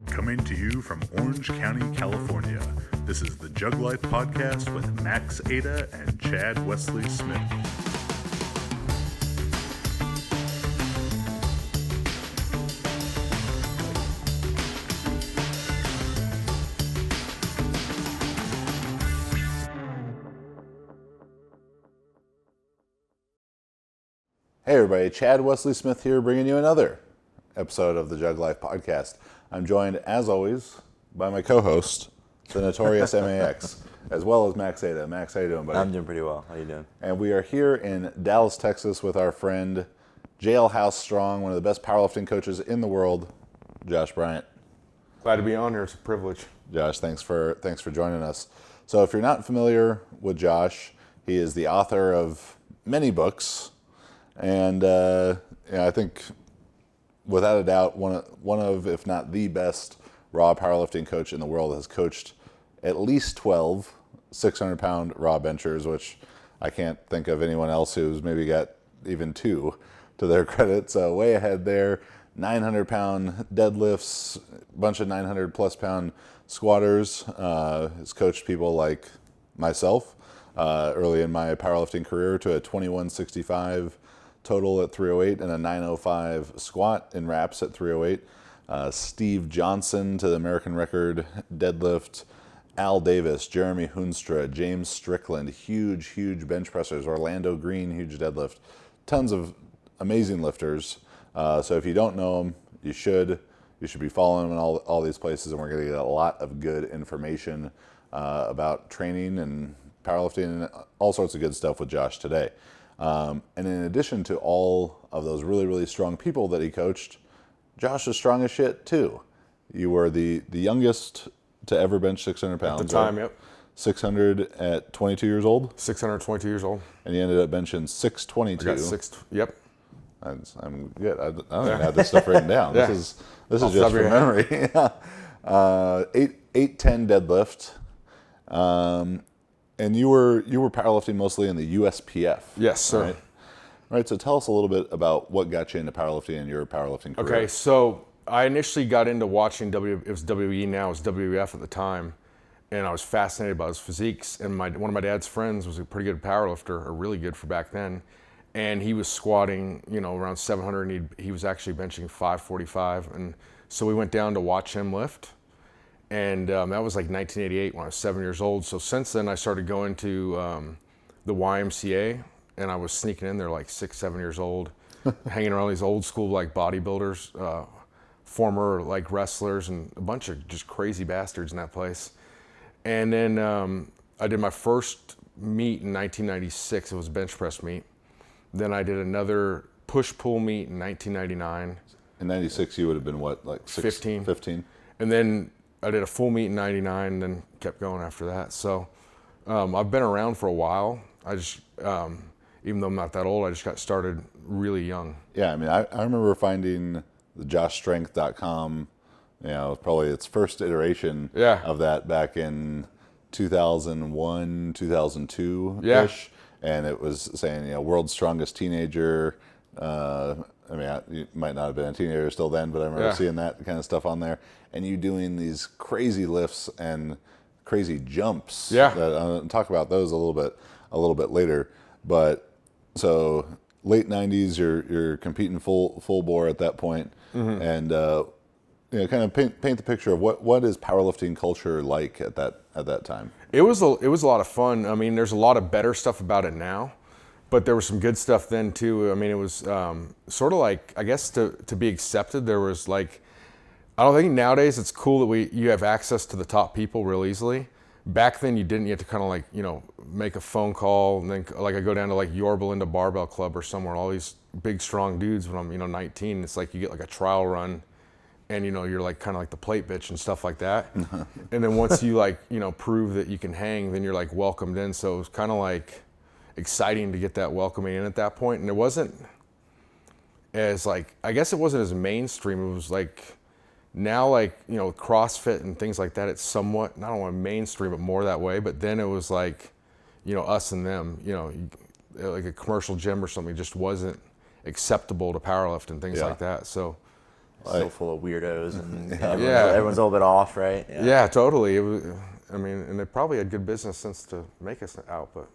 Coming to you from Orange County, California, this is the JuggLife podcast with Max Ada and Chad Wesley Smith. Hey everybody, Chad Wesley Smith here, bringing you another episode of the JuggLife podcast. I'm joined, as always, by my co-host, the notorious MAX, as well as Max Ada. Max, how you doing, buddy? I'm doing pretty well. How you doing? And we are here in Dallas, Texas, with our friend, Jailhouse Strong, one of the best powerlifting coaches in the world, Josh Bryant. Glad to be on here. It's a privilege. Josh, thanks for joining us. So, if you're not familiar with Josh, he is the author of many books, and I think, without a doubt, one of, if not the best raw powerlifting coach in the world. Has coached at least 12 600-pound raw benchers, which I can't think of anyone else who's maybe got even two to their credit. So way ahead there. 900-pound deadlifts, a bunch of 900-plus pound squatters. Has coached people like myself early in my powerlifting career to a 2165 total at 308 and a 905 squat in wraps at 308. Steve Johnson to the American record deadlift. Al Davis, Jeremy Hoonstra, James Strickland, huge bench pressers. Orlando Green, huge deadlift. Tons of amazing lifters. So if you don't know them, you should. You should be following them in all these places, and we're going to get a lot of good information about training and powerlifting and all sorts of good stuff with Josh today. And in addition to all of those really strong people that he coached, Josh was strong as shit too. You were the youngest to ever bench 600 pounds. At the time, right? Yep. 600 at 22 years old? 622 years old. And you ended up benching 622. I got six. Yep. I'm good. I don't even have this stuff written down. Yeah. This is just from memory. 810 deadlift. And you were powerlifting mostly in the USPF. Yes, sir. Right. So tell us a little bit about what got you into powerlifting and your powerlifting career. Okay, so I initially got into watching it was WE now, it was WWF at the time, and I was fascinated by his physiques. And one of my dad's friends was a pretty good powerlifter, or really good for back then, and he was squatting, around 700, and he was actually benching 545, and so we went down to watch him lift. And that was like 1988 when I was 7 years old. So since then, I started going to the YMCA, and I was sneaking in there like 6, 7 years old, hanging around these old school like bodybuilders, former like wrestlers, and a bunch of just crazy bastards in that place. And then I did my first meet in 1996. It was a bench press meet. Then I did another push-pull meet in 1999. In 96, you would have been what, like 15. 15? And then I did a full meet in 99 and then kept going after that. So I've been around for a while. I just, even though I'm not that old, I just got started really young. Yeah, I mean, I remember finding the joshstrength.com, probably its first iteration of that back in 2001, 2002-ish. Yeah. And it was saying, world's strongest teenager. You might not have been a teenager still then, but I remember seeing that kind of stuff on there. And you doing these crazy lifts and crazy jumps. Yeah. I'll talk about those a little bit later. But so late 90s, you're competing full bore at that point. Mm-hmm. And kind of paint the picture of what is powerlifting culture like at that time. It was a lot of fun. I mean, there's a lot of better stuff about it now, but there was some good stuff then too. I mean, it was sort of like, I guess to be accepted, there was like, I don't think nowadays it's cool that you have access to the top people real easily. Back then you didn't. You had to kind of like, make a phone call, and then like I go down to like Yorba Linda Barbell Club or somewhere, all these big strong dudes when I'm 19. It's like you get like a trial run, and you're like kind of like the plate bitch and stuff like that. And then once you like prove that you can hang, then you're like welcomed in. So it was kind of like exciting to get that welcoming in at that point. And it wasn't as like, I guess it wasn't as mainstream. It was like, now like, CrossFit and things like that, it's somewhat, I don't want to mainstream it more that way, but then it was like, us and them, like a commercial gym or something just wasn't acceptable to powerlift and things like that. So still full of weirdos, and Yeah. everyone's a little bit off, right? Yeah, totally. It was, I mean, and they probably had good business sense to make us out, but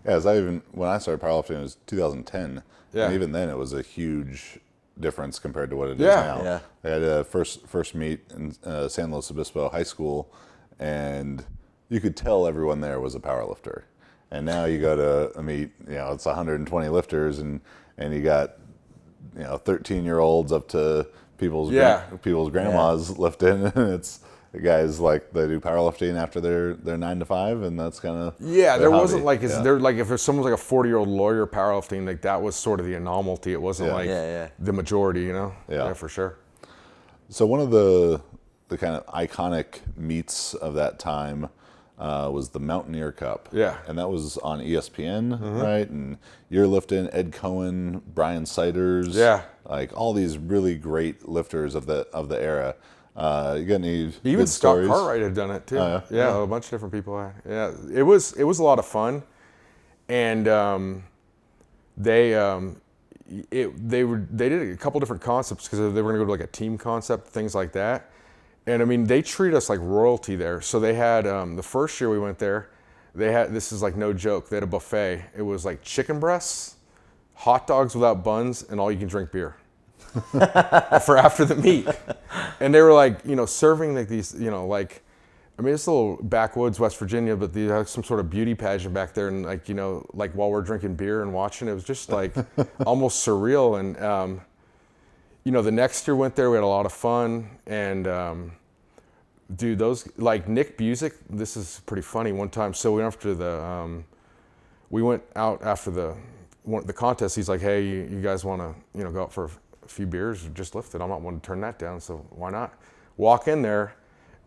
As when I started powerlifting, it was 2010, Yeah. and even then it was a huge difference compared to what it is Yeah. now. Yeah. I had a first meet in San Luis Obispo High School, and you could tell everyone there was a powerlifter. And now you go to a meet, it's 120 lifters, and you got 13-year-olds up to people's grandmas lifting, and it's the guys like they do powerlifting after their 9 to 5, and that's kind of there wasn't like there like if there's someone like a 40-year-old lawyer powerlifting, like that was sort of the anomaly. It wasn't the majority, Yeah, for sure. So one of the kind of iconic meets of that time was the Mountaineer Cup. Yeah. And that was on ESPN, right? And you're lifting Ed Cohen, Brian Siders, like all these really great lifters of the era. You got any Even good Scott stories? Cartwright had done it too. Oh, yeah, a bunch of different people. It was a lot of fun, and they did a couple different concepts because they were going to go to like a team concept, things like that. And I mean, they treat us like royalty there. So they had the first year we went there, this is like no joke. They had a buffet. It was like chicken breasts, hot dogs without buns, and all you can drink beer. For after the meet. And they were like, serving like these, it's a little backwoods West Virginia, but they had some sort of beauty pageant back there, and like while we're drinking beer and watching, it was just like almost surreal. And the next year went there, we had a lot of fun, and dude, those like Nick Busick, this is pretty funny. One time, so we went out after the contest. He's like, hey, you guys want to go out for a few beers or just lift it? I'm not one to turn that down, so why not? Walk in there,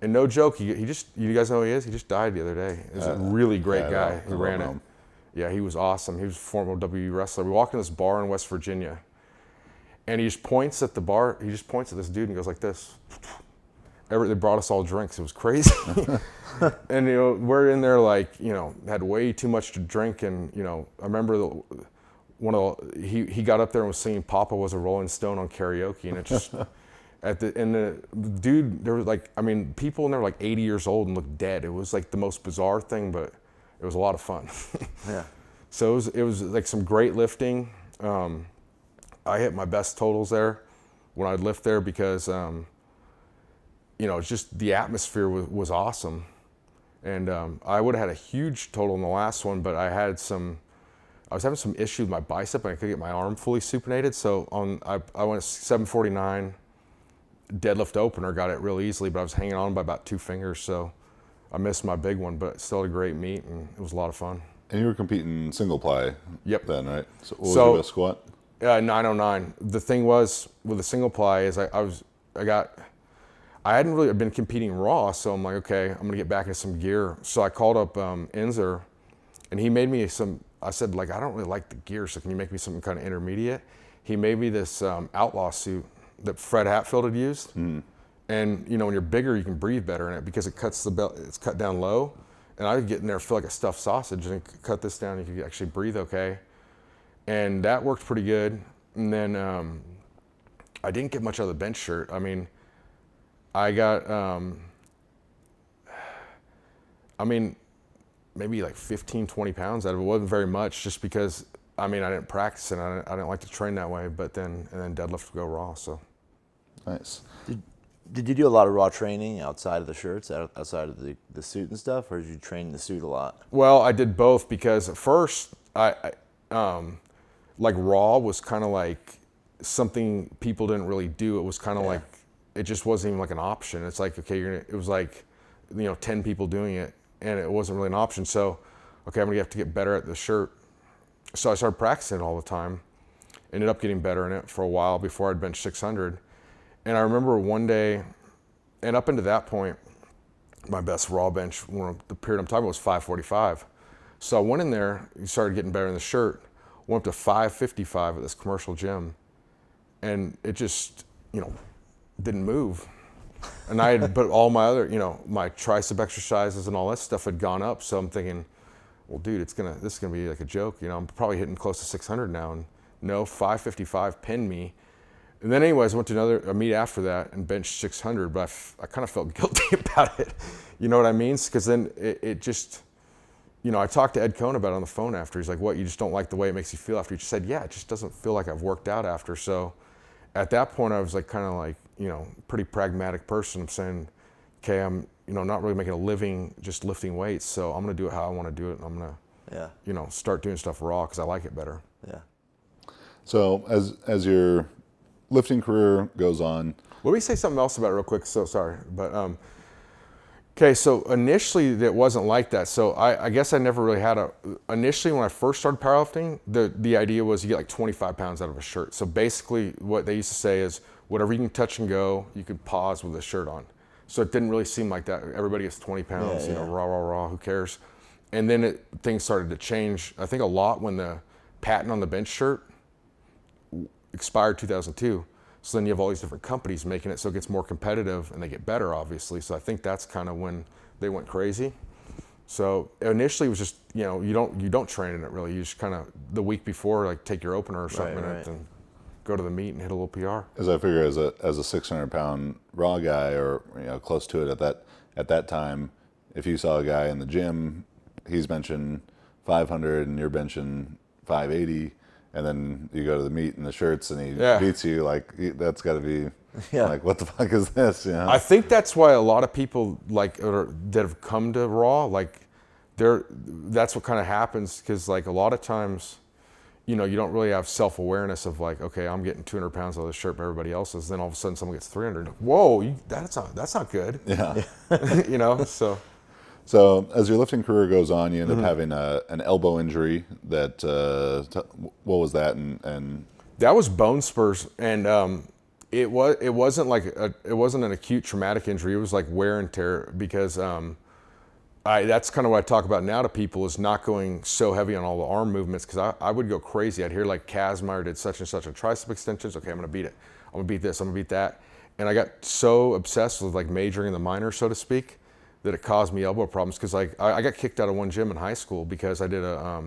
and no joke, you guys know who he is? He just died the other day. He's a really great guy who ran it. Yeah, he was awesome. He was a former WWE wrestler. We walk in this bar in West Virginia, and he just points at the bar. He just points at this dude and goes like this. They brought us all drinks. It was crazy. And we're in there like had way too much to drink, and I remember he got up there and was singing "Papa Was a Rolling Stone" on karaoke, and it just the dude, there was like, people in there were like 80 years old and looked dead. It was like the most bizarre thing, but it was a lot of fun. Yeah. So it was like some great lifting. I hit my best totals there when I'd lift there because it's just the atmosphere was awesome, and I would have had a huge total in the last one, but I was having some issue with my bicep, and I couldn't get my arm fully supinated. So I went 749 deadlift opener, got it real easily, but I was hanging on by about 2 fingers, so I missed my big one, but still a great meet, and it was a lot of fun. And you were competing single ply. Yep. Then, right? So what was your best squat? 909. The thing was with the single ply is I hadn't really been competing raw, so I'm like, okay, I'm gonna get back into some gear. So I called up Inzer, and he made me I said, like, I don't really like the gear, so can you make me something kind of intermediate? He made me this outlaw suit that Fred Hatfield had used. And when you're bigger, you can breathe better in it because it cuts the belt, it's cut down low. And I would get in there, feel like a stuffed sausage, and cut this down, you could actually breathe okay. And that worked pretty good. And then I didn't get much out of the bench shirt. I got, maybe like 15, 20 pounds out of it. It wasn't very much just because, I didn't practice it. I didn't like to train that way, and then deadlift would go raw, so. Nice. Did you do a lot of raw training outside of the shirts, outside of the suit and stuff, or did you train the suit a lot? Well, I did both because at first, like raw was kind of like something people didn't really do. It was kind of like, it just wasn't even like an option. It's like, okay, it was like, 10 people doing it, and it wasn't really an option. So, okay, I'm gonna have to get better at the shirt. So I started practicing it all the time. Ended up getting better in it for a while before I'd bench 600. And I remember one day, and up into that point, my best raw bench, the period I'm talking about, was 545. So I went in there, started getting better in the shirt, went up to 555 at this commercial gym, and it just, didn't move. And I had put all my other, my tricep exercises and all that stuff had gone up. So I'm thinking, well, dude, this is gonna be like a joke. I'm probably hitting close to 600 now. And no, 555 pinned me. And then anyways, I went to a meet after that and benched 600, but I kind of felt guilty about it. You know what I mean? Because then it just, you know, I talked to Ed Cohn about it on the phone after. He's like, what, you just don't like the way it makes you feel after? He just said, yeah, it just doesn't feel like I've worked out after. So at that point, I was like, kind of like, you know, pretty pragmatic person. I'm saying, okay, I'm, you know, not really making a living just lifting weights. So I'm going to do it how I want to do it. And I'm going to, you know, start doing stuff raw because I like it better. Yeah. So as your lifting career goes on. Let me say something else about it real quick. So sorry, but okay. So initially it wasn't like that. So I guess I never really had initially when I first started powerlifting, the idea was you get like 25 pounds out of a shirt. So basically what they used to say is whatever you can touch and go, you could pause with a shirt on. So it didn't really seem like that. Everybody gets 20 pounds, you know, raw, who cares? And then things started to change. I think a lot when the patent on the bench shirt expired 2002. So then you have all these different companies making it so it gets more competitive and they get better, obviously. So I think that's kind of when they went crazy. So initially it was just, you know, you don't train in it really. You just kind of the week before, like take your opener or something and go to the meet and hit a little PR. As I figure, as a 600-pound raw guy, or you know, close to it at that time, if you saw a guy in the gym, he's benching 500 and you're benching 580. And then you go to the meet in the shirts and he beats you, like that's got to be like, what the fuck is this? You know? I think that's why a lot of people like that have come to raw, like that's what kind of happens because like a lot of times, you know, you don't really have self-awareness of like, okay, I'm getting 200 pounds out of the shirt, but everybody else is. Then all of a sudden someone gets 300. Whoa, that's not good. Yeah. You know, so. So as your lifting career goes on, you end up having an elbow injury. That what was that? And that was bone spurs, and it wasn't an acute traumatic injury. It was like wear and tear because that's kind of what I talk about now to people is not going so heavy on all the arm movements because I would go crazy. I'd hear like Kazmaier did such and such a tricep extensions. Okay, I'm gonna beat it. I'm gonna beat this. I'm gonna beat that. And I got so obsessed with like majoring in the minor, so to speak, that it caused me elbow problems because like I got kicked out of one gym in high school because I did a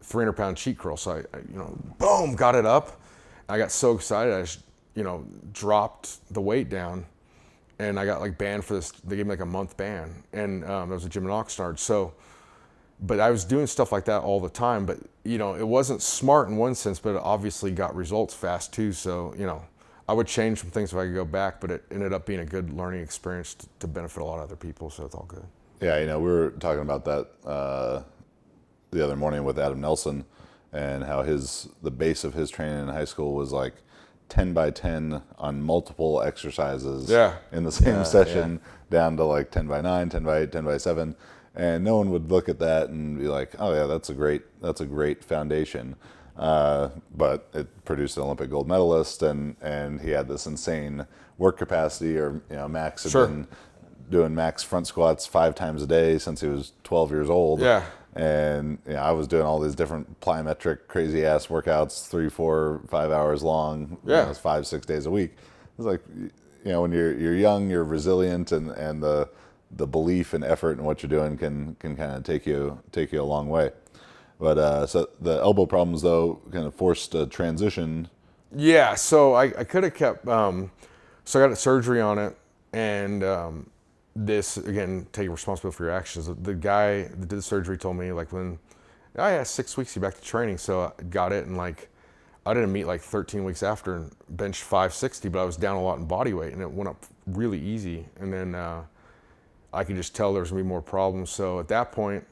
300-pound cheat curl. So I you know, boom, got it up. I got so excited I just, you know, dropped the weight down, and I got like banned for this. They gave me like a month ban, and it was a gym in Oxnard. So, but I was doing stuff like that all the time. But you know, it wasn't smart in one sense, but it obviously got results fast too. So you know, I would change some things if I could go back, but it ended up being a good learning experience to benefit a lot of other people, so it's all good. Yeah, you know, we were talking about that the other morning with Adam Nelson and how the base of his training in high school was like 10 by 10 on multiple exercises in the same session down to like 10 by 9, 10 by 8, 10 by 7. And no one would look at that and be like, oh yeah, that's a great foundation. But it produced an Olympic gold medalist, and he had this insane work capacity. Or you know, Max had been doing max front squats 5 times a day since he was 12 years old. Yeah. And you know, I was doing all these different plyometric crazy ass workouts, 3, 4, 5 hours long. Yeah. You know, 5, 6 days a week. It's like, you know, when you're young, you're resilient, and the belief and effort in what you're doing can kind of take you a long way. But so the elbow problems, though, kind of forced a transition. Yeah, so I could have kept, so I got a surgery on it, and this, again, taking responsibility for your actions. The guy that did the surgery told me, like, 6 weeks, you're back to training. So I got it, and like, I didn't meet like 13 weeks after and benched 560, but I was down a lot in body weight, and it went up really easy. And then I could just tell there was gonna be more problems. So at that point,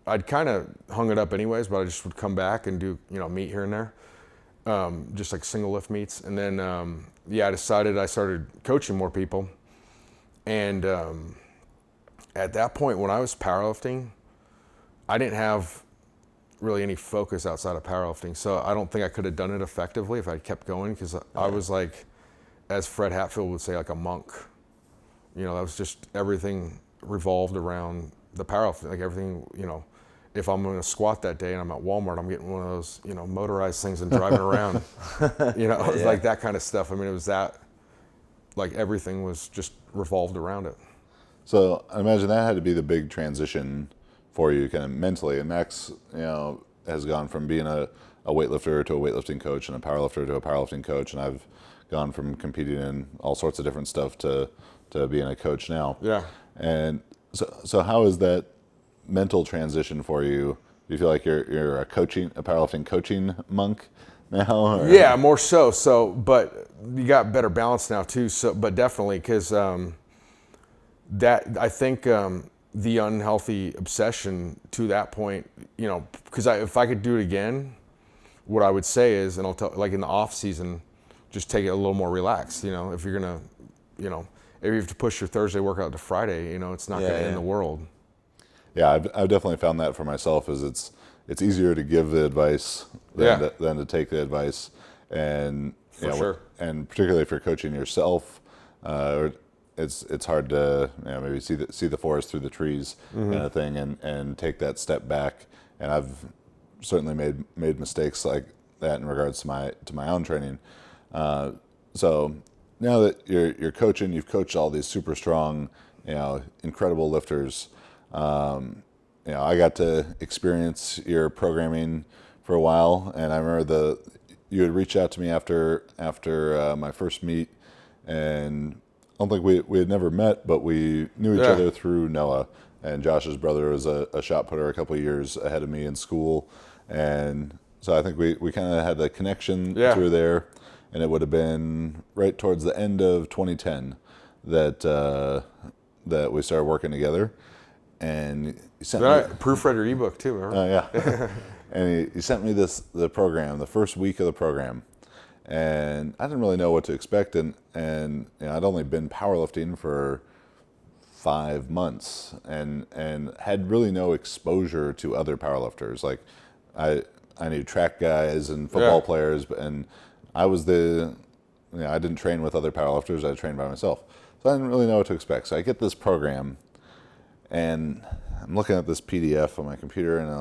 I'd kind of hung it up anyways, but I just would come back and do, you know, meet here and there, just like single lift meets. And then, I decided I started coaching more people. And at that point, when I was powerlifting, I didn't have really any focus outside of powerlifting. So I don't think I could have done it effectively if I kept going, because I was like, as Fred Hatfield would say, like a monk. You know, that was just everything revolved around the powerlifting, like everything, you know. If I'm going to squat that day and I'm at Walmart, I'm getting one of those, you know, motorized things and driving around, you know, it was like that kind of stuff. I mean, it was that, like everything was just revolved around it. So I imagine that had to be the big transition for you kind of mentally. And Max, you know, has gone from being a weightlifter to a weightlifting coach and a powerlifter to a powerlifting coach. And I've gone from competing in all sorts of different stuff to being a coach now. Yeah. And so how is that mental transition for you? Do you feel like you're a powerlifting coaching monk now? Or? Yeah, more so. So, but you got better balance now too. So, but definitely because that I think the unhealthy obsession to that point, because if I could do it again, what I would say is, and I'll tell, like in the off season, just take it a little more relaxed. If you're gonna, if you have to push your Thursday workout to Friday, it's not gonna end the world. Yeah, I've definitely found that for myself. Is it's easier to give the advice than to take the advice, and For sure. And particularly if you're coaching yourself, it's hard to maybe see the forest through the trees kind of thing, and take that step back. And I've certainly made mistakes like that in regards to my own training. So now that you're coaching, you've coached all these super strong, incredible lifters. I got to experience your programming for a while, and I remember you had reached out to me after my first meet, and I don't think we had never met, but we knew each other through Noah. And Josh's brother was a shot putter a couple of years ahead of me in school, and so I think we kind of had a connection through there. And it would have been right towards the end of 2010 that we started working together. And he sent me proofread your ebook too, remember? yeah. And he sent me the program, the first week of the program, and I didn't really know what to expect. And I'd only been powerlifting for 5 months, and had really no exposure to other powerlifters. Like I knew track guys and football players, and I was I didn't train with other powerlifters. I trained by myself, so I didn't really know what to expect. So I get this program, and I'm looking at this PDF on my computer, and I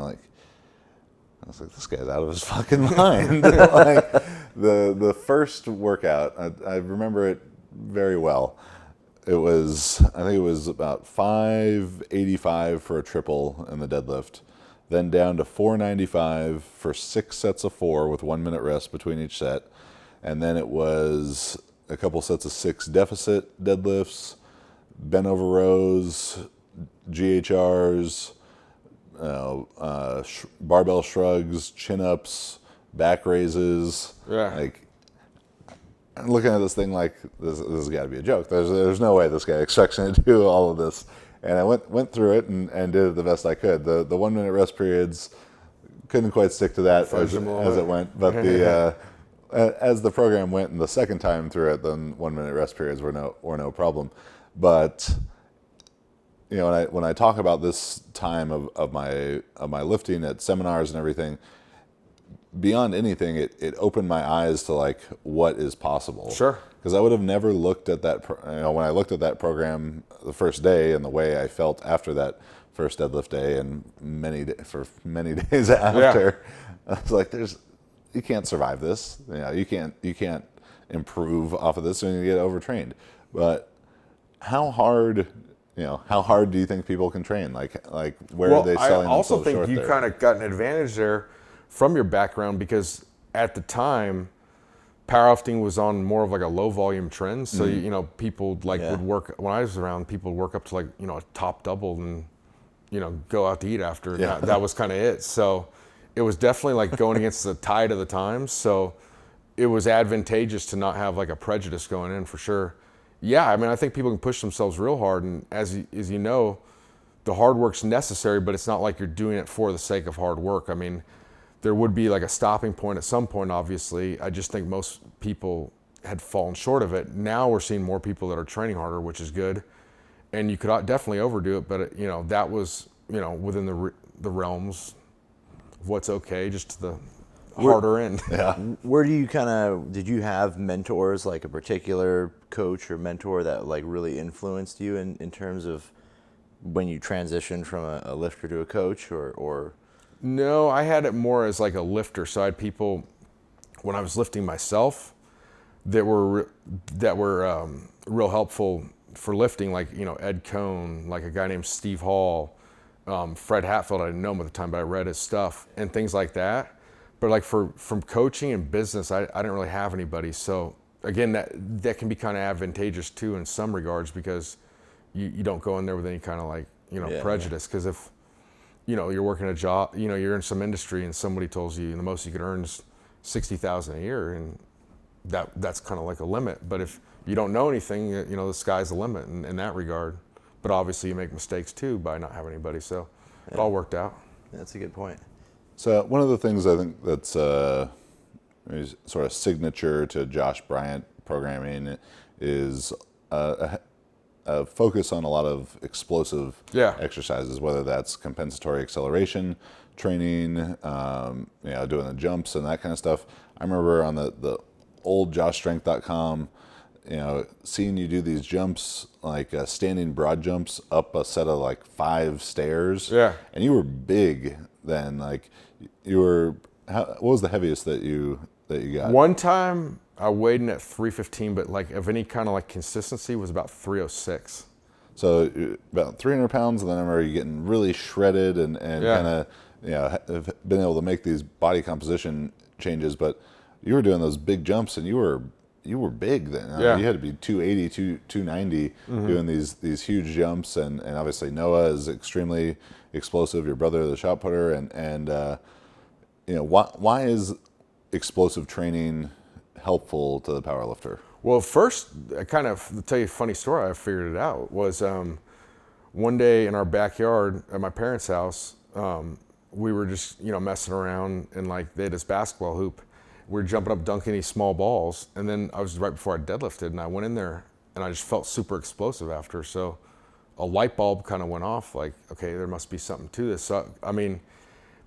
was like, this guy's out of his fucking mind. Like the first workout, I remember it very well. I think it was about 585 for a triple in the deadlift, then down to 495 for 6 sets of 4 with 1 minute rest between each set. And then it was a couple sets of 6 deficit deadlifts, bent over rows, GHRs, barbell shrugs, chin-ups, back raises. Yeah. I'm looking at this thing like this has got to be a joke. There's no way this guy expects me to do all of this. And I went through it and did it the best I could. The 1 minute rest periods couldn't quite stick to that as it went. But as the program went and the second time through it, then 1 minute rest periods were no problem. But when I talk about this time of my lifting at seminars and everything, beyond anything, it opened my eyes to like what is possible. Sure. Because I would have never looked at that. When I looked at that program the first day and the way I felt after that first deadlift day and for many days after, I was like, you can't survive this. You can't improve off of this, and you get overtrained. But how hard do you think people can train? Like where are they selling themselves short there? I also think you kind of got an advantage there from your background, because at the time, powerlifting was on more of like a low volume trend. So people would work, when I was around, people would work up to like a top double and go out to eat after. Yeah. That was kind of it. So it was definitely like going against the tide of the times. So it was advantageous to not have like a prejudice going in, for sure. Yeah, I mean, I think people can push themselves real hard, and as you know, the hard work's necessary, but it's not like you're doing it for the sake of hard work. I mean, there would be like a stopping point at some point, obviously. I just think most people had fallen short of it. Now we're seeing more people that are training harder, which is good, and you could definitely overdo it, but that was within the realms of what's okay, just to the harder end. Yeah. Where do you did you have mentors, like a particular coach or mentor that like really influenced you in terms of when you transitioned from a lifter to a coach, or? No, I had it more as like a lifter. So I had people when I was lifting myself that were real helpful for lifting, like Ed Cohn, like a guy named Steve Hall, Fred Hatfield. I didn't know him at the time, but I read his stuff and things like that. But like from coaching and business, I didn't really have anybody. So again, that can be kind of advantageous too in some regards, because you don't go in there with any kind of like, prejudice. Because if, you're working a job, you're in some industry and somebody tells you the most you can earn is $60,000 a year, and that's kind of like a limit. But if you don't know anything, the sky's the limit in that regard. But obviously you make mistakes too by not having anybody. So it all worked out. That's a good point. So one of the things I think that's is sort of signature to Josh Bryant programming is a focus on a lot of explosive exercises, whether that's compensatory acceleration training, doing the jumps and that kind of stuff. I remember on the old joshstrength.com, seeing you do these jumps, like standing broad jumps up a set of like 5 stairs. Yeah. And you were big then. Like what was the heaviest that you got? One time I weighed in at 315, but like of any kind of like consistency was about 306. So about 300 pounds, and then I remember you getting really shredded and kind of, have been able to make these body composition changes. But you were doing those big jumps, and you were big then. I mean, you had to be 280, 290 doing these huge jumps, and obviously Noah is extremely explosive. Your brother, the shot putter, and why is explosive training helpful to the powerlifter? Well, first, I kind of, to tell you a funny story, I figured it out, was one day in our backyard at my parents' house, we were just, messing around, and like they had this basketball hoop. We were jumping up, dunking these small balls, and then I was right before I deadlifted, and I went in there, and I just felt super explosive after. So a light bulb kind of went off, like, okay, there must be something to this. So, I mean,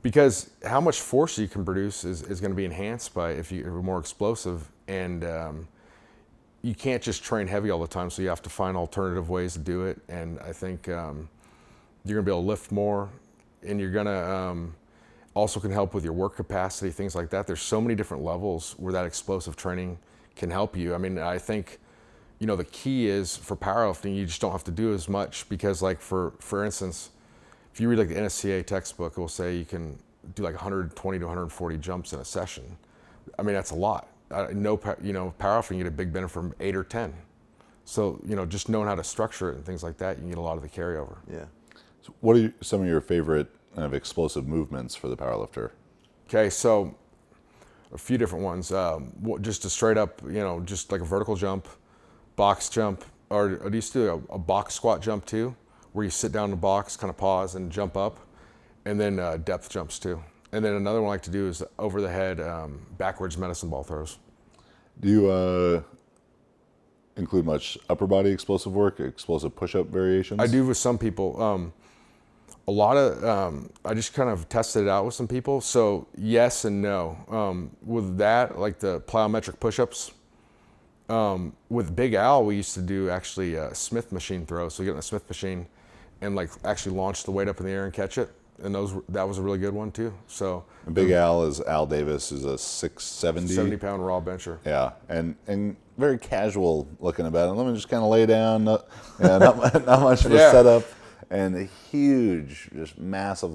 because how much force you can produce is going to be enhanced by if you're more explosive, and you can't just train heavy all the time, so you have to find alternative ways to do it. And I think you're going to be able to lift more, and you're going to also can help with your work capacity, things like that. There's so many different levels where that explosive training can help you. I mean, I think, the key is for powerlifting, you just don't have to do as much, because like for instance, if you read like the NSCA textbook, it will say you can do like 120 to 140 jumps in a session. I mean, that's a lot. Powerlifting, you get a big benefit from 8 or 10. So, just knowing how to structure it and things like that, you can get a lot of the carryover. Yeah. So what are some of your favorite kind of explosive movements for the powerlifter? Okay, so a few different ones. Just a straight up, just like a vertical jump, box jump, or do you do a box squat jump too, where you sit down in the box, kind of pause and jump up, and then depth jumps too. And then another one I like to do is over the head, backwards medicine ball throws. Do you include much upper body explosive work, explosive push-up variations? I do with some people. A lot of, I just kind of tested it out with some people. So yes and no. With that, like the plyometric push-ups, with Big Al, we used to do actually Smith machine throws. So you get in a Smith machine and like actually launch the weight up in the air and catch it. And that was a really good one too. So Big Al is Al Davis, who's a 670. 70-pound raw bencher. Yeah, and very casual looking about it. Let me just kind of lay down, not much of a setup, and a huge, just massive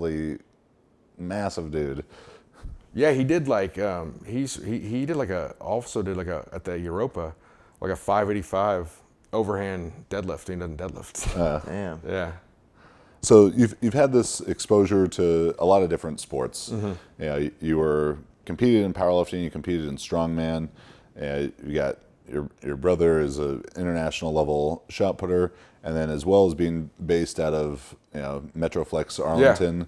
dude. Yeah, he did like he did like at the Europa, like a 585 overhand deadlift. He doesn't deadlift. Damn. Yeah. So you've had this exposure to a lot of different sports. Mm-hmm. You were competed in powerlifting, you competed in strongman. You got your brother is an international level shot putter, and then as well as being based out of Metroflex Arlington,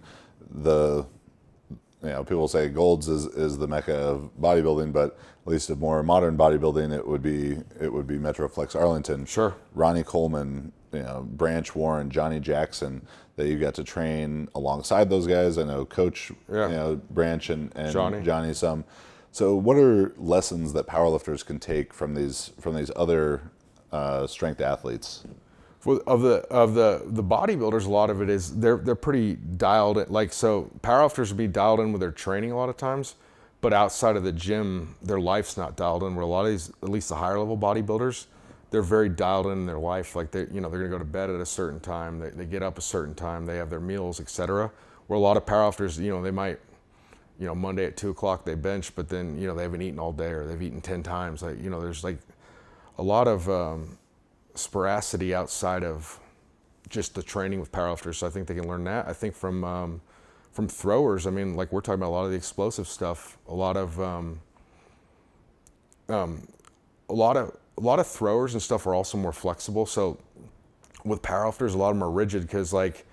people say Gold's is the mecca of bodybuilding, but at least of more modern bodybuilding, it would be Metroflex Arlington. Sure. Ronnie Coleman, Branch Warren, Johnny Jackson, that you got to train alongside those guys. I know Coach, Branch and Johnny some. So what are lessons that powerlifters can take from these other strength athletes? Of the bodybuilders, a lot of it is they're pretty dialed in. Like, so powerlifters will be dialed in with their training a lot of times, but outside of the gym, their life's not dialed in. Where a lot of these, at least the higher level bodybuilders, they're very dialed in their life. Like they're going to go to bed at a certain time, they get up a certain time, they have their meals, etc. Where a lot of powerlifters, they might, Monday at 2:00 they bench, but then they haven't eaten all day, or they've eaten 10 times. Like there's like a lot of sporacity outside of just the training with powerlifters. So I think they can learn that. I think from throwers, I mean, like we're talking about a lot of the explosive stuff, a lot of throwers and stuff are also more flexible. So with powerlifters, a lot of them are rigid because like,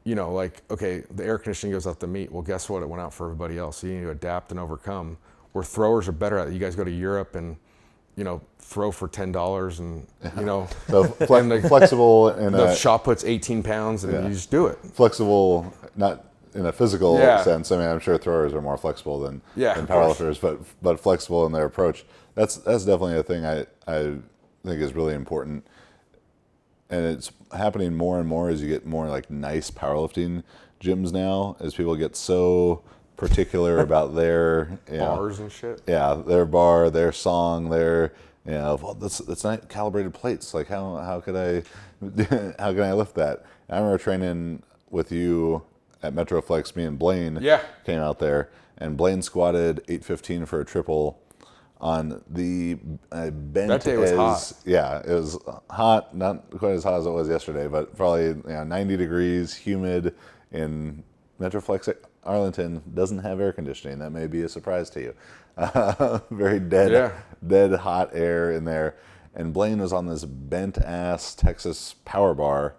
okay, the air conditioning goes out the meat. Well, guess what? It went out for everybody else. So you need to adapt and overcome. Where throwers are better at it. You guys go to Europe and, throw for $10 and, So flexible in the shot puts 18 pounds and you just do it. Flexible, not in a physical Yeah. sense. I mean, I'm sure throwers are more flexible than Of powerlifters, but flexible in their approach. That's definitely a thing I think is really important. And it's happening more and more as you get more like nice powerlifting gyms now, as people get so particular about their Bars and shit. Yeah, their bar, their song, their well, that's not calibrated plates. Like how could I how can I lift that? I remember training with you at Metroflex. Me and Blaine came out there, and Blaine squatted 815 for a triple on the bent. That day was hot. Yeah, it was hot. Not quite as hot as it was yesterday, but probably 90 degrees, humid in Metroflex. Arlington doesn't have air conditioning. That may be a surprise to you. Very dead hot air in there. And Blaine was on this bent ass Texas power bar,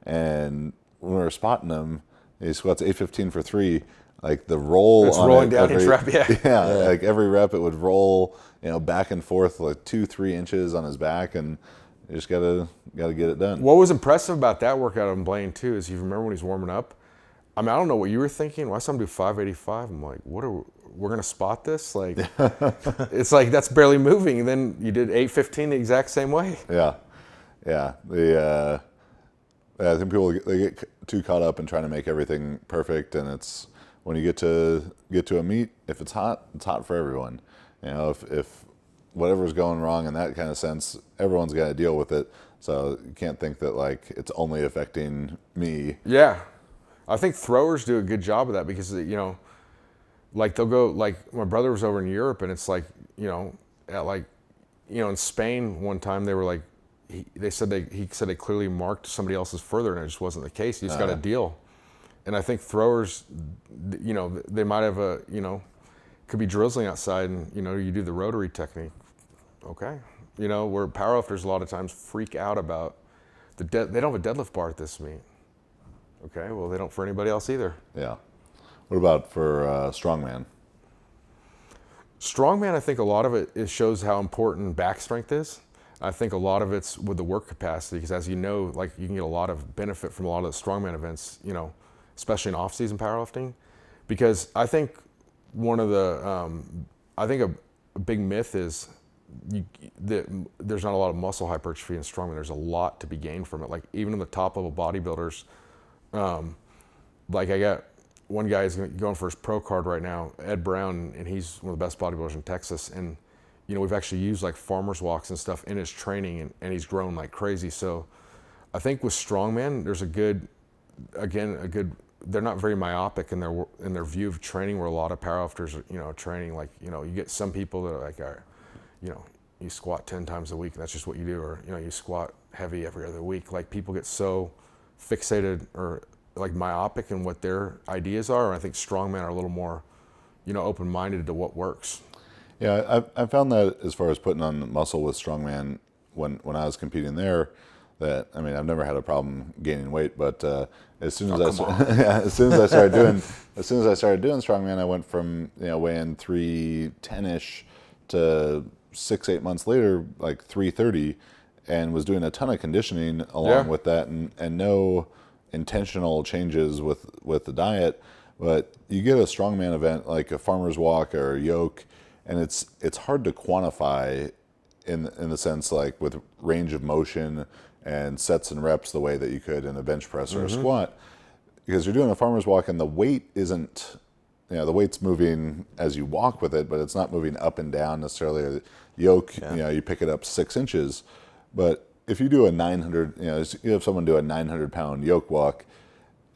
and when we were spotting him, he squats 815 for 3. Like the roll, it's on rolling it down every, each rep, like every rep it would roll, back and forth like 2-3 inches on his back, and you just gotta get it done. What was impressive about that workout on Blaine too is you remember when he's warming up. I mean, I don't know what you were thinking. Why some do 585? I'm like, we're gonna spot this? Like, it's like that's barely moving. And then you did 815 the exact same way. Yeah. I think people they get too caught up in trying to make everything perfect, and it's when you get to a meet, if it's hot for everyone. If whatever's going wrong in that kind of sense, everyone's got to deal with it. So you can't think that like it's only affecting me. Yeah. I think throwers do a good job of that because, like they'll go, like my brother was over in Europe and it's like, in Spain one time they were like, he said they clearly marked somebody else's further and it just wasn't the case. You just got a deal. And I think throwers, they might have could be drizzling outside and, you do the rotary technique. Okay. Where powerlifters a lot of times freak out about they don't have a deadlift bar at this meet. Okay, well, they don't for anybody else either. Yeah. What about for strongman? Strongman, I think a lot of it shows how important back strength is. I think a lot of it's with the work capacity because, as you know, like you can get a lot of benefit from a lot of the strongman events, especially in off-season powerlifting. Because I think one of the, a big myth is there's not a lot of muscle hypertrophy in strongman. There's a lot to be gained from it. Like even in the top level bodybuilders, like I got one guy is going for his pro card right now, Ed Brown, and he's one of the best bodybuilders in Texas. And, we've actually used like farmer's walks and stuff in his training and he's grown like crazy. So I think with strongman, there's a good, they're not very myopic in their view of training where a lot of powerlifters are, training like, you get some people that are like, you squat 10 times a week and that's just what you do. Or, you squat heavy every other week. Like people get so fixated or like myopic in what their ideas are. And I think strongmen are a little more, open-minded to what works. Yeah, I found that as far as putting on muscle with strongman when I was competing there, that I mean I've never had a problem gaining weight, but as soon as I started doing strongman, I went from weighing 310ish to 6-8 months later like 330, and was doing a ton of conditioning along with that, and no intentional changes with the diet. But you get a strongman event like a farmer's walk or a yoke, and it's hard to quantify in the sense like with range of motion and sets and reps the way that you could in a bench press or a squat, because you're doing a farmer's walk and the weight isn't, the weight's moving as you walk with it, but it's not moving up and down necessarily. A yoke, you pick it up 6 inches, but if you do a 900, you have someone do a 900-pound yoke walk,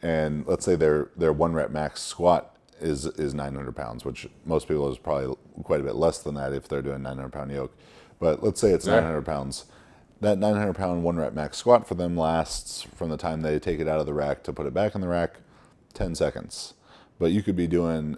and let's say their 1 rep max squat is 900 pounds, which most people is probably quite a bit less than that if they're doing 900-pound yoke. but let's say it's 900 pounds. That 900 pound 1 rep max squat for them lasts from the time they take it out of the rack to put it back in the rack 10 seconds. But you could be doing,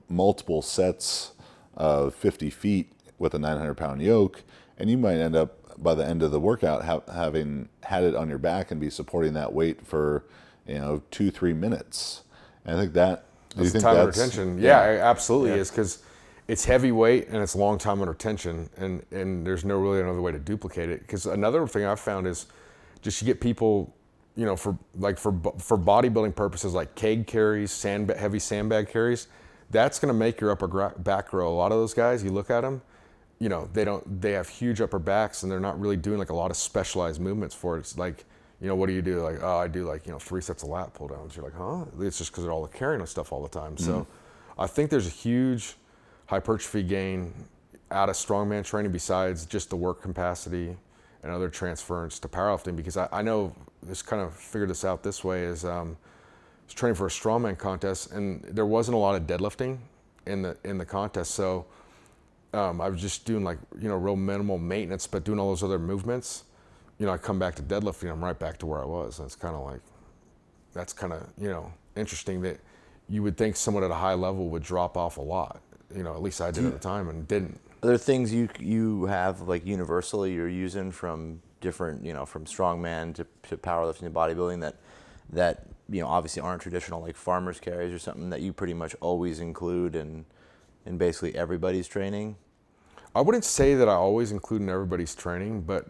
multiple sets of 50 feet with a 900 pound yoke, and you might end up by the end of the workout having had it on your back and be supporting that weight for 2-3 minutes. And I think that that's time under tension. Yeah, it absolutely is, because it's heavy weight and it's long time under tension, and there's no really another way to duplicate it. Because another thing I've found is just to get people, for bodybuilding purposes, like keg carries, heavy sandbag carries, that's going to make your upper back grow. A lot of those guys, you look at them, they have huge upper backs and they're not really doing like a lot of specialized movements for it. It's like, what do you do? Like, oh, I do 3 sets of lat pull downs. You're like, huh? It's just because they're all carrying the stuff all the time. So I think there's a huge hypertrophy gain out of strongman training besides just the work capacity and other transference to powerlifting, because I know this kind of figured this out this way is I was training for a strongman contest and there wasn't a lot of deadlifting in the contest. So I was just doing real minimal maintenance, but doing all those other movements. I come back to deadlifting, I'm right back to where I was. And it's kind of that's kind of, interesting that you would think someone at a high level would drop off a lot. At least I did at the time and didn't. Are there things you have universally you're using from different, from strongman to powerlifting to bodybuilding that obviously aren't traditional, like farmer's carries or something, that you pretty much always include in basically everybody's training? I wouldn't say that I always include in everybody's training, but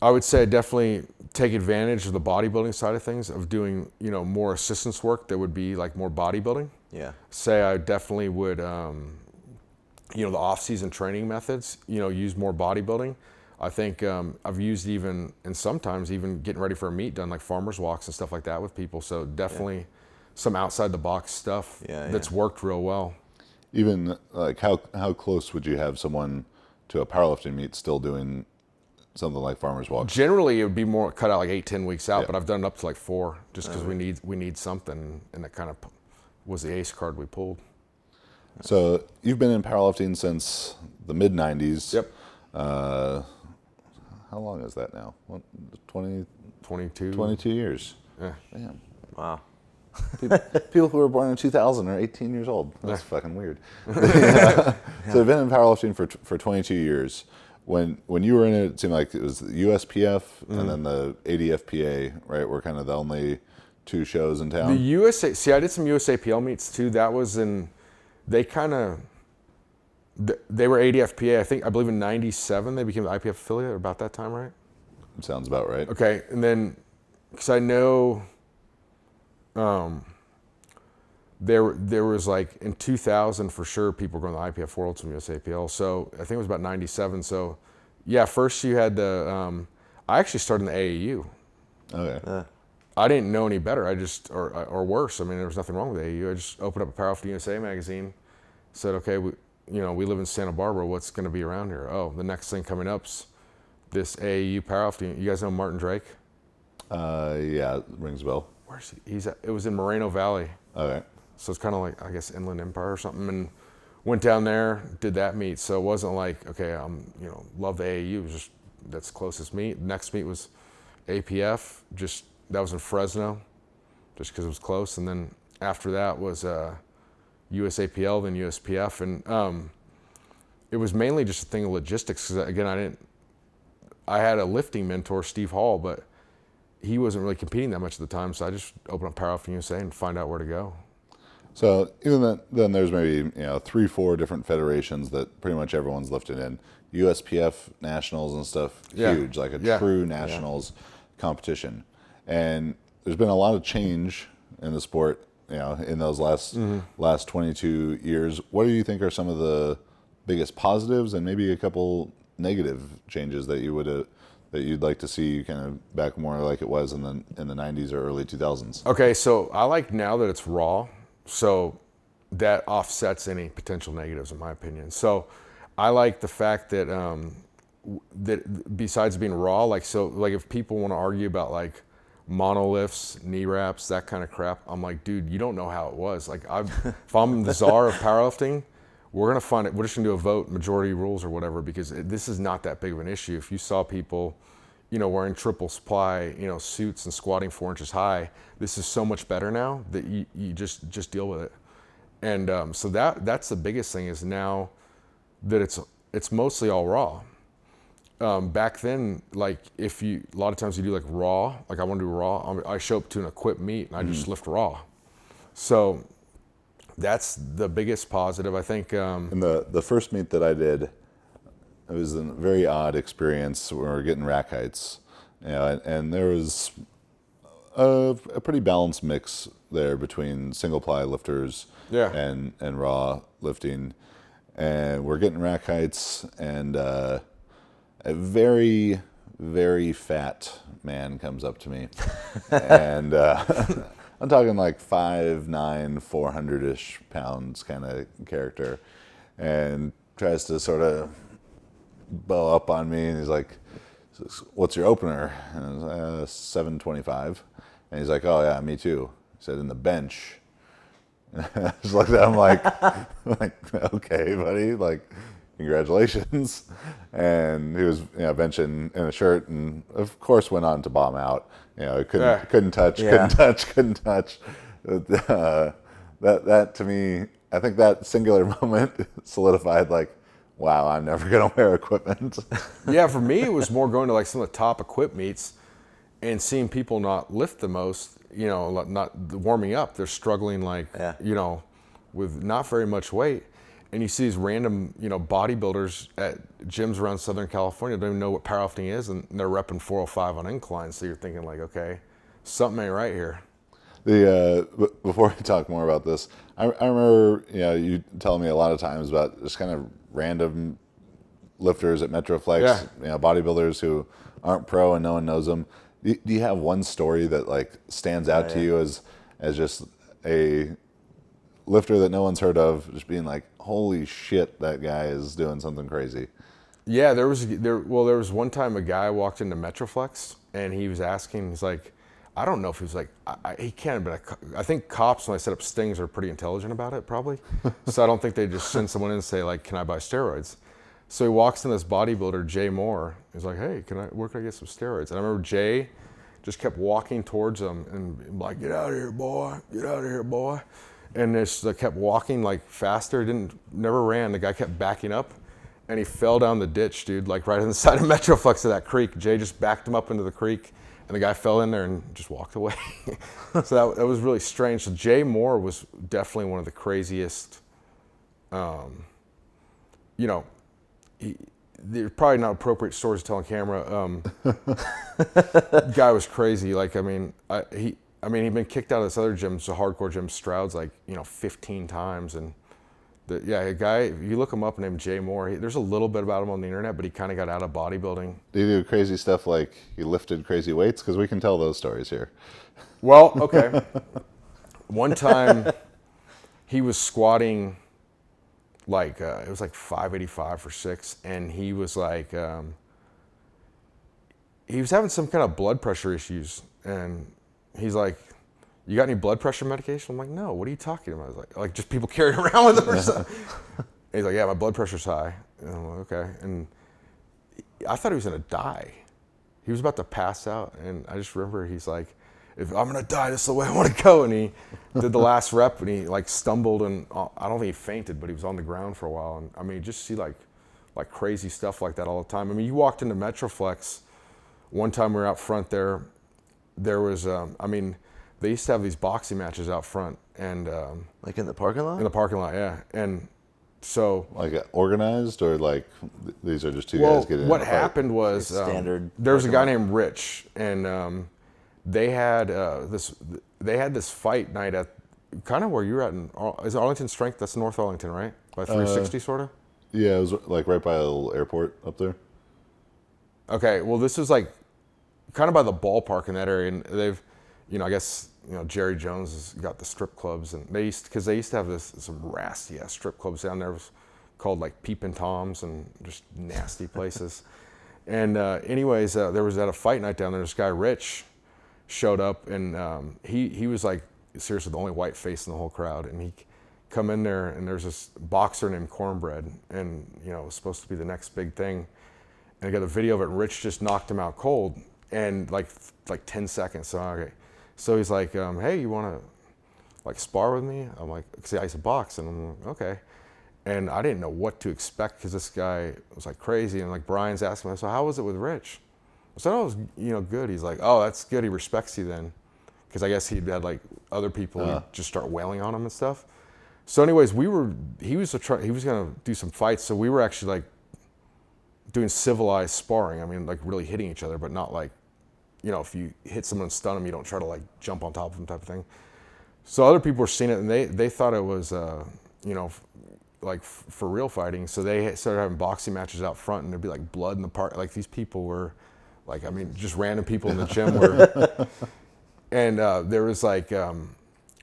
I would say I definitely take advantage of the bodybuilding side of things, of doing, more assistance work that would be more bodybuilding. Yeah. Say I definitely would, the off-season training methods, use more bodybuilding. I think I've used and sometimes even getting ready for a meet, done like farmer's walks and stuff like that with people. So definitely some outside the box stuff that's worked real well. Even how close would you have someone to a powerlifting meet still doing something like farmer's walks? Generally, it would be more cut out 8-10 weeks out, but I've done it up to 4 just because we need something, and that kind of was the ace card we pulled. So you've been in powerlifting since the mid '90s. Yep. How long is that now? 22 years. Yeah. Damn. Wow. People who were born in 2000 are 18 years old. That's fucking weird. So you've been in powerlifting for 22 years. When you were in it seemed like it was the USPF and then the ADFPA, right? Were kind of the only 2 shows in town. The USA, see, I did some USAPL meets too. That was they were ADFPA. I believe in '97 they became the IPF affiliate, about that time, right? Sounds about right. Okay, and then, because I know there was in 2000 for sure people were going to the IPF Worlds from USAPL. So I think it was about '97. So yeah, first you had I actually started in the AAU. Okay. I didn't know any better. I just, or worse. I mean, there was nothing wrong with AAU. I just opened up a Powerlifting USA magazine, said, okay, we live in Santa Barbara. What's going to be around here? Oh, the next thing coming up's this AAU powerlifting. You guys know Martin Drake? Yeah, rings a bell. Where's he? It was in Moreno Valley. Okay. So it's kind of like, I guess, Inland Empire or something. And went down there, did that meet. So it wasn't like, okay, love the AAU. It was just, that's the closest meet. Next meet was APF, that was in Fresno, just because it was close. And then after that was USAPL, then USPF. And it was mainly just a thing of logistics. Because again, I had a lifting mentor, Steve Hall, but he wasn't really competing that much at the time. So I just opened up Powerlifting USA and find out where to go. So even then there's maybe 3-4 different federations that pretty much everyone's lifted in. USPF nationals and stuff, huge, like a true nationals competition. And there's been a lot of change in the sport, in those last 22 years. What do you think are some of the biggest positives and maybe a couple negative changes that you'd like to see kind of back more like it was in the 90s or early 2000s? Okay, so I like now that it's raw, so that offsets any potential negatives in my opinion. So I like the fact that that besides being raw, if people want to argue about monolifts, knee wraps, that kind of crap, I'm like, dude, you don't know how it was. If I'm the czar of powerlifting, we're going to find it. We're just going to do a vote, majority rules or whatever, because this is not that big of an issue. If you saw people, wearing triple supply, suits and squatting 4 inches high, this is so much better now that you just deal with it. And so that's the biggest thing is now that it's mostly all raw. Back then, like a lot of times you do like raw, like I want to do raw. I show up to an equipped meet and I just lift raw. So that's the biggest positive, I think. And the first meet that I did, it was a very odd experience when we were getting rack heights, and there was a pretty balanced mix there between single ply lifters and raw lifting, and we're getting rack heights, and a very, very fat man comes up to me, and I'm talking like 5'9", 400-ish pounds kind of character, and tries to sort of bow up on me, and he's like, "What's your opener?" And I was 725, and he's like, "Oh yeah, me too." He said, "In the bench." And I was like, I'm like, "Okay, buddy, like, congratulations." And he was, benching in a shirt, and of course went on to bomb out. Couldn't touch. That to me, I think that singular moment solidified like, wow, I'm never gonna wear equipment. Yeah, for me it was more going to like some of the top equip meets and seeing people not lift the most, not warming up. They're struggling with not very much weight. And you see these random, bodybuilders at gyms around Southern California don't even know what powerlifting is, and they're repping 405 on incline. So you're thinking like, okay, something ain't right here. Before we talk more about this, I remember you telling me a lot of times about just kind of random lifters at Metroflex, bodybuilders who aren't pro and no one knows them. Do you have one story that like stands out to you as just a lifter that no one's heard of, just being like, holy shit, that guy is doing something crazy? Yeah, there was one time a guy walked into Metroflex and he was asking, he's like, I don't know if he was like, he can't, but I think cops when I set up stings are pretty intelligent about it probably. So I don't think they just send someone in and say like, can I buy steroids? So he walks in, this bodybuilder, Jay Moore. He's like, hey, where can I get some steroids? And I remember Jay just kept walking towards him and like, get out of here, boy, get out of here, boy. And just kept walking like faster, never ran. The guy kept backing up and he fell down the ditch, dude, like right on the side of Metroflex of that creek. Jay just backed him up into the creek and the guy fell in there and just walked away. So that was really strange. So Jay Moore was definitely one of the craziest, they're probably not appropriate stories to tell on camera. Guy was crazy. Like, he'd been kicked out of this other gym, so hardcore gym, Stroud's, 15 times. And a guy, if you look him up named Jay Moore, there's a little bit about him on the internet, but he kind of got out of bodybuilding. Do you do crazy stuff like he lifted crazy weights? Because we can tell those stories here. Well, okay. One time he was squatting it was like 585 for 6, and he was like, he was having some kind of blood pressure issues, and he's like, you got any blood pressure medication? I'm like, no, what are you talking about? I was like just people carrying around with them or something. And he's like, yeah, my blood pressure's high. And I'm like, okay. And I thought he was gonna die. He was about to pass out, and I just remember he's like, if I'm gonna die, this is the way I want to go. And he did the last rep, and he stumbled, and I don't think he fainted, but he was on the ground for a while. And you just see like crazy stuff like that all the time. You walked into Metroflex one time. We were out front there. There was, they used to have these boxing matches out front, and like in the parking lot. In the parking lot, yeah. And so like organized, or like these are just two guys getting. What happened was standard. There was a guy named Rich, and they had this fight night at kind of where you're at is Arlington Strength? That's North Arlington, right? By 360 sort of. Yeah, it was like right by a little airport up there. Okay, well this was like kind of by the ballpark in that area, and they've, I guess, Jerry Jones has got the strip clubs, and they used to have some rasty ass strip clubs down there. It was called like Peepin' Toms and just nasty places. And anyways, there was at a fight night down there. This guy Rich showed up, and he was like seriously the only white face in the whole crowd, and he come in there, and there's this boxer named Cornbread, and it was supposed to be the next big thing. And I got a video of it, and Rich just knocked him out cold, and like 10 seconds. So okay, so he's like, hey, you want to like spar with me? I'm like, see, I used to box, and I'm like, okay. And I didn't know what to expect because this guy was like crazy, and like Brian's asking me, so how was it with Rich? I said, oh, it was good. He's like, oh, that's good. He respects you then, because I guess he'd had like other people who'd just start wailing on him and stuff. So, anyways, he was gonna do some fights, so we were actually like doing civilized sparring. I mean, like really hitting each other, but not like, if you hit someone and stun them, you don't try to like jump on top of them type of thing. So other people were seeing it, and they thought it was like for real fighting. So they started having boxing matches out front, and there'd be like blood in the park. Like these people were like, I mean, just random people in the gym were. And there was like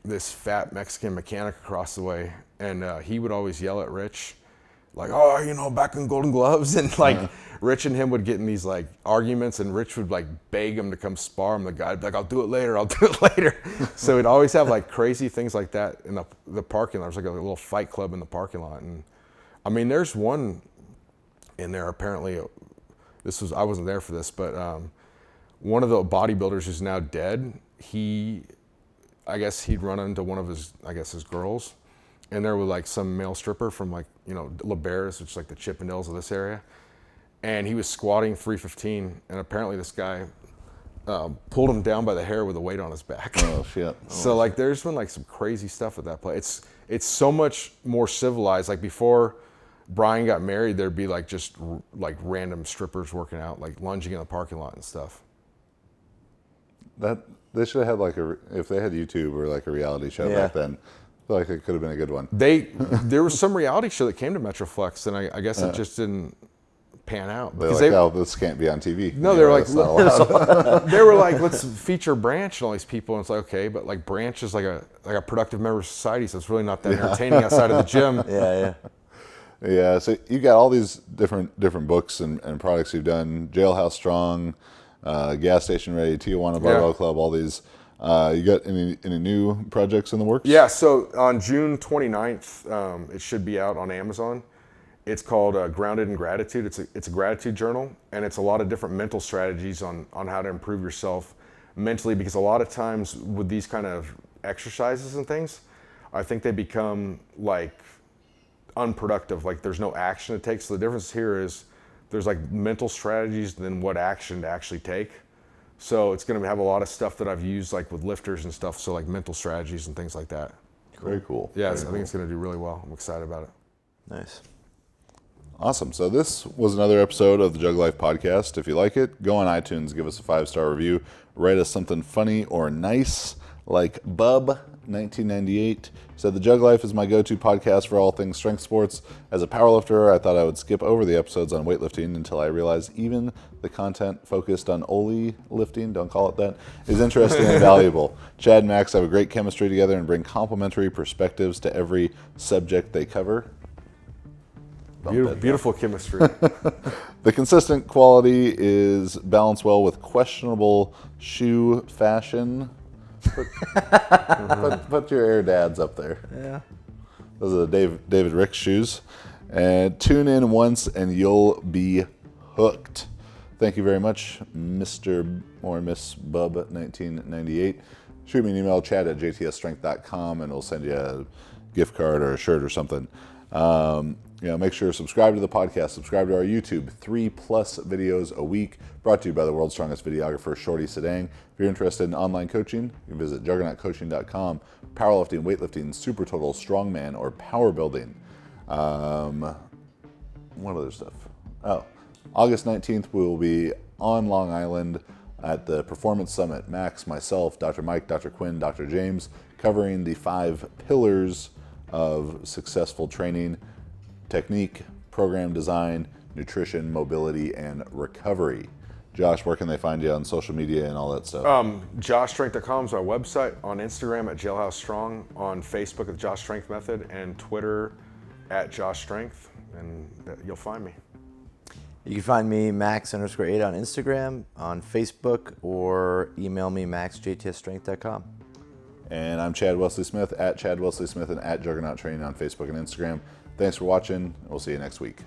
this fat Mexican mechanic across the way, and he would always yell at Rich, like, oh, back in Golden Gloves. And like Rich and him would get in these like arguments, and Rich would like beg him to come spar him. The guy'd be like, I'll do it later. So we'd always have like crazy things like that in the parking lot. There was like a little fight club in the parking lot. And I mean, there's one in there apparently. I wasn't there for this, but one of the bodybuilders who's now dead, I guess he'd run into one of his girls, and there was like some male stripper from like, LeBare's, which is like the Chippendales of this area. And he was squatting 315, and apparently this guy pulled him down by the hair with a weight on his back. Oh, shit. So like there's been like some crazy stuff at that place. It's so much more civilized. Like before Brian got married, there'd be like just like random strippers working out, like lunging in the parking lot and stuff. That they should have had if they had YouTube or like a reality show back then, I feel like it could have been a good one. There was some reality show that came to Metroflex, and I guess it just didn't pan out. They're like, oh, this can't be on TV. No, they were like, let's feature Branch and all these people, and it's like, okay, but like Branch is like a productive member of society, so it's really not that entertaining outside of the gym. Yeah, so you got all these different books and products you've done. Jailhouse Strong, Gas Station Ready, Tijuana Barbell Club, all these. You got any new projects in the works? Yeah, so on June 29th, it should be out on Amazon. It's called Grounded in Gratitude. It's a gratitude journal, and it's a lot of different mental strategies on how to improve yourself mentally, because a lot of times with these kind of exercises and things, I think they become like unproductive, like there's no action to take. So the difference here is there's like mental strategies than what action to actually take. So it's going to have a lot of stuff that I've used like with lifters and stuff, so like mental strategies and things like that. Very cool. Yeah, I think it's going to do really well. I'm excited about it. Nice. Awesome. So this was another episode of the JuggLife podcast. If you like it, go on iTunes, give us a 5-star review, write us something funny or nice, like Bub1998 said, the JuggLife is my go-to podcast for all things strength sports. As a powerlifter, I thought I would skip over the episodes on weightlifting until I realized even the content focused on Oli lifting, don't call it that, is interesting and valuable. Chad and Max have a great chemistry together and bring complementary perspectives to every subject they cover. Beautiful chemistry. The consistent quality is balanced well with questionable shoe fashion. Put your Air Dads up there. Yeah. Those are the David Ricks shoes. And tune in once and you'll be hooked. Thank you very much, Mr. or Miss Bub1998. Shoot me an email, chad@jtsstrength.com, and we'll send you a gift card or a shirt or something. Make sure to subscribe to the podcast, subscribe to our YouTube, 3+ videos a week, brought to you by the world's strongest videographer, Shorty Sedang. If you're interested in online coaching, you can visit juggernautcoaching.com, powerlifting, weightlifting, super total, strongman, or power building. What other stuff? Oh, August 19th, we will be on Long Island at the Performance Summit. Max, myself, Dr. Mike, Dr. Quinn, Dr. James, covering the 5 pillars of successful training: technique, program design, nutrition, mobility, and recovery. Josh, where can they find you on social media and all that stuff? JoshStrength.com is our website. On Instagram at Jailhouse Strong, on Facebook at the Josh Strength Method, and Twitter at Josh Strength, and you'll find me. You can find me Max_8 on Instagram, on Facebook, or email me max@jtsstrength.com. And I'm Chad Wesley Smith, at Chad Wesley Smith, and at Juggernaut Training on Facebook and Instagram. Thanks for watching. We'll see you next week.